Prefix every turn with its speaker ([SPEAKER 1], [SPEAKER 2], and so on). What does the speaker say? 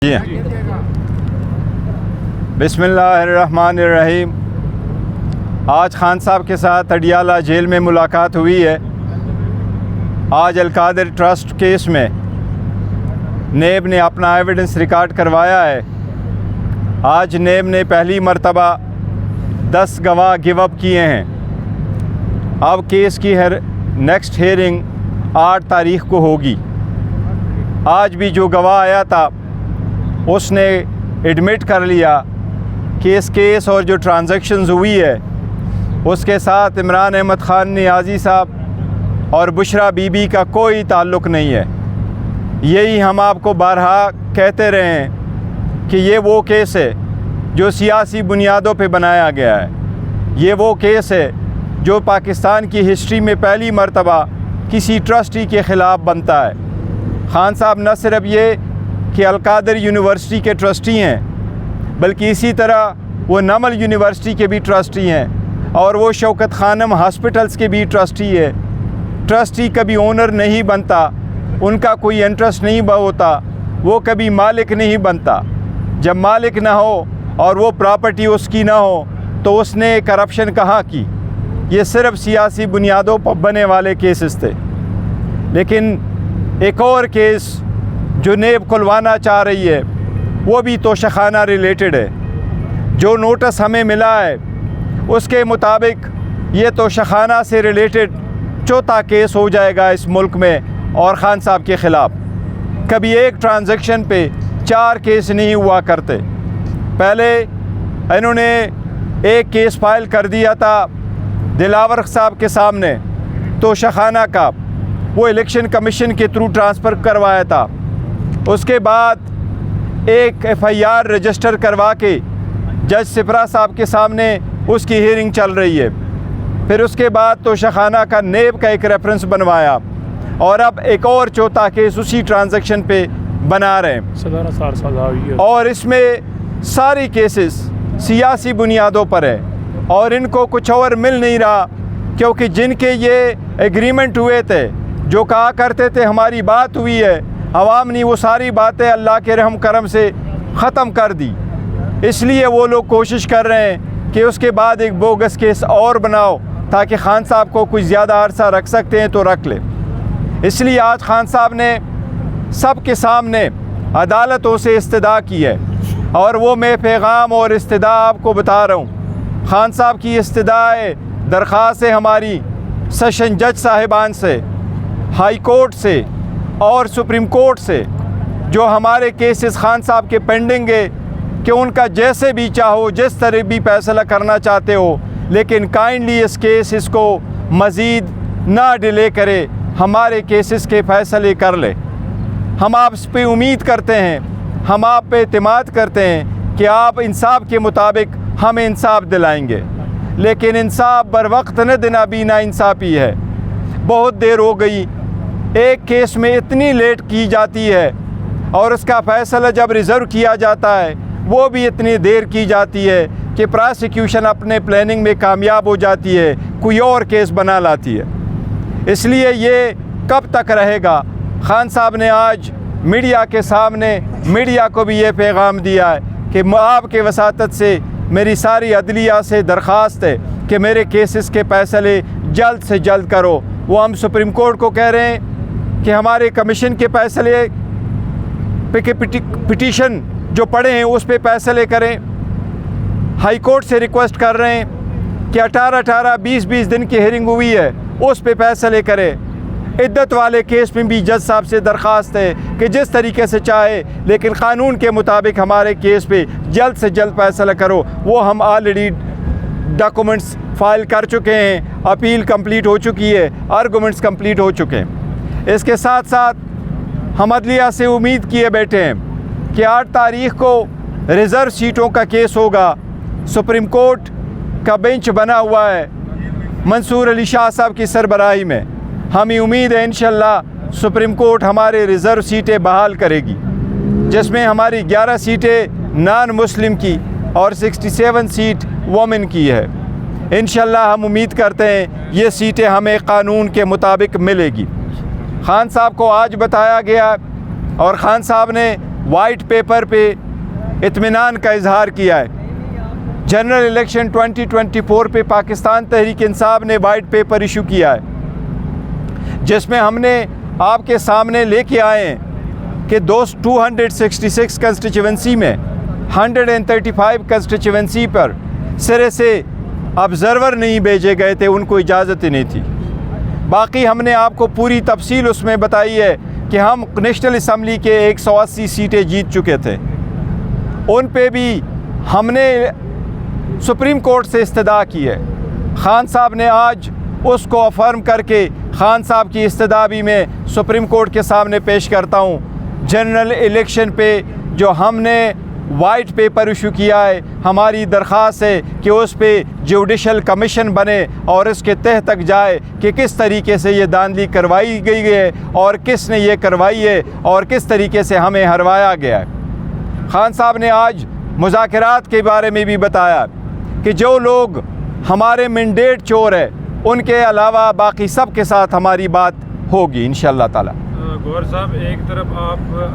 [SPEAKER 1] जी हाँ। बिस्मिल्लाहिर्रहमानिर्रहीम। आज खान साहब के साथ अडियाला जेल में मुलाकात हुई है। आज अलकादिर ट्रस्ट केस में नेब ने अपना एविडेंस रिकॉर्ड करवाया है। आज नेब ने पहली मर्तबा 10 गवाह गिव अप किए हैं। अब केस की नेक्स्ट हेयरिंग 8 तारीख को होगी। आज भी जो गवाह आया था उसने एडमिट कर लिया कि इस केस और जो ट्रांजैक्शंस हुई है उसके साथ इमरान अहमद ख़ान नियाज़ी साहब और बुशरा बीबी का कोई ताल्लुक़ नहीं है। यही हम आपको बारहा कहते रहे हैं कि ये वो केस है जो सियासी बुनियादों पे बनाया गया है। ये वो केस है जो पाकिस्तान की हिस्ट्री में पहली मर्तबा किसी ट्रस्टी के ख़िलाफ़ बनता है। खान साहब न सिर्फ ये कि अलकादिर यूनिवर्सिटी के ट्रस्टी हैं बल्कि इसी तरह वो नमल यूनिवर्सिटी के भी ट्रस्टी हैं और वो शौकत खानम हॉस्पिटल्स के भी ट्रस्टी है। ट्रस्टी कभी ओनर नहीं बनता, उनका कोई इंटरेस्ट नहीं होता, वो कभी मालिक नहीं बनता। जब मालिक ना हो और वो प्रॉपर्टी उसकी ना हो तो उसने करप्शन कहाँ की। ये सिर्फ सियासी बुनियादों पर बने वाले केसेस थे। लेकिन एक और केस जो नेब खुलवाना चाह रही है वो भी तोशाखाना रिलेटेड है। जो नोटिस हमें मिला है उसके मुताबिक ये तोशाखाना से रिलेटेड चौथा केस हो जाएगा इस मुल्क में और ख़ान साहब के ख़िलाफ़। कभी एक ट्रांजैक्शन पे 4 केस नहीं हुआ करते। पहले इन्होंने एक केस फाइल कर दिया था दिलावर साहब के सामने तोशाखाना का, वो इलेक्शन कमीशन के थ्रू ट्रांसफ़र करवाया था। उसके बाद एक FIR रजिस्टर करवा के जज सिपरा साहब के सामने उसकी हियरिंग चल रही है। फिर उसके बाद तोशाखाना का नेब का एक रेफरेंस बनवाया और अब एक और चौथा केस उसी ट्रांजैक्शन पे बना रहे हैं। और इसमें सारी केसेस सियासी बुनियादों पर है और इनको कुछ और मिल नहीं रहा, क्योंकि जिनके ये एग्रीमेंट हुए थे, जो कहा करते थे हमारी बात हुई है, अवाम ने वो सारी बातें अल्लाह के रहम करम से ख़त्म कर दी। इसलिए वो लोग कोशिश कर रहे हैं कि उसके बाद एक बोगस केस और बनाओ ताकि खान साहब को कुछ ज़्यादा अरसा रख सकते हैं तो रख ले। इसलिए आज खान साहब ने सब के सामने अदालतों से इस्तदा की है और वो मैं पैगाम और इस्तदा आपको बता रहा हूँ। खान साहब की इस्तदाए दरख्वास्त है हमारी सेशन जज साहिबान से, हाई कोर्ट से और सुप्रीम कोर्ट से, जो हमारे केसेस खान साहब के पेंडिंग है कि उनका जैसे भी चाहो जिस तरह भी फैसला करना चाहते हो, लेकिन काइंडली इस केस इसको मज़ीद ना डिले करे, हमारे केसेस के फ़ैसले कर ले। हम आप पे उम्मीद करते हैं, हम आप पे एतमाद करते हैं कि आप इंसाफ के मुताबिक हमें इंसाफ दिलाएंगे। लेकिन इंसाफ बर वक्त न देना भी ना इंसाफ़ी है। बहुत देर हो गई, एक केस में इतनी लेट की जाती है और उसका फ़ैसला जब रिज़र्व किया जाता है वो भी इतनी देर की जाती है कि प्रोसिक्यूशन अपने प्लानिंग में कामयाब हो जाती है, कोई और केस बना लाती है। इसलिए ये कब तक रहेगा। खान साहब ने आज मीडिया के सामने मीडिया को भी ये पैगाम दिया है कि आपके वसातत से मेरी सारी अदलिया से दरख्वास्त है कि मेरे केसेस के फैसले जल्द से जल्द करो। वो हम सुप्रीम कोर्ट को कह रहे हैं कि हमारे कमीशन के फैसले पे पिटीशन जो पड़े हैं उस पे फैसले करें। हाई कोर्ट से रिक्वेस्ट कर रहे हैं कि 18-18, 20-20 दिन की हियरिंग हुई है उस पे फैसले करें। इद्दत वाले केस में भी जज साहब से दरख्वास्त है कि जिस तरीके से चाहे लेकिन क़ानून के मुताबिक हमारे केस पे जल्द से जल्द फैसला करो। वो हम ऑलरेडी डॉक्यूमेंट्स फाइल कर चुके हैं, अपील कंप्लीट हो चुकी है, आर्गूमेंट्स कंप्लीट हो चुके हैं। इसके साथ साथ हम अदलिया से उम्मीद किए बैठे हैं कि 8 तारीख को रिज़र्व सीटों का केस होगा। सुप्रीम कोर्ट का बेंच बना हुआ है मंसूर अली शाह साहब की सरबराही में। हमें उम्मीद है इंशाल्लाह सुप्रीम कोर्ट हमारे रिज़र्व सीटें बहाल करेगी, जिसमें हमारी 11 सीटें नॉन मुस्लिम की और 67 सीट वोमेन की है। इंशाल्लाह हम उम्मीद करते हैं ये सीटें हमें क़ानून के मुताबिक मिलेगी। खान साहब को आज बताया गया और ख़ान साहब ने वाइट पेपर पे इत्मीनान का इजहार किया है। जनरल इलेक्शन 2024 पे पाकिस्तान तहरीक इंसाफ ने वाइट पेपर इशू किया है, जिसमें हमने आपके सामने लेके आए हैं कि 266 कंस्टिट्यूंसी में 135 कंस्टिट्यूंसी पर सिरे से ऑब्ज़र्वर नहीं भेजे गए थे, उनको इजाज़त ही नहीं थी। बाकी हमने आपको पूरी तफसील उसमें बताई है कि हम नेशनल असम्बली के 180 सीटें जीत चुके थे। उन पे भी हमने सुप्रीम कोर्ट से इस्तदा की है। खान साहब ने आज उसको अफर्म करके खान साहब की इस्तदा भी मैं सुप्रीम कोर्ट के सामने पेश करता हूँ। जनरल इलेक्शन पे जो हमने वाइट पेपर इशू किया है, हमारी दरख्वास्त है कि उस पे जुडिशल कमीशन बने और इसके तह तक जाए कि किस तरीके से ये धांधली करवाई गई है और किसने ये करवाई है और किस तरीके से हमें हरवाया गया है। खान साहब ने आज मुज़ाकरात के बारे में भी बताया कि जो लोग हमारे मैंडेट चोर है उनके अलावा बाकी सब के साथ हमारी बात होगी इंशाअल्लाह ताला।
[SPEAKER 2] गौहर साहब, एक तरफ आप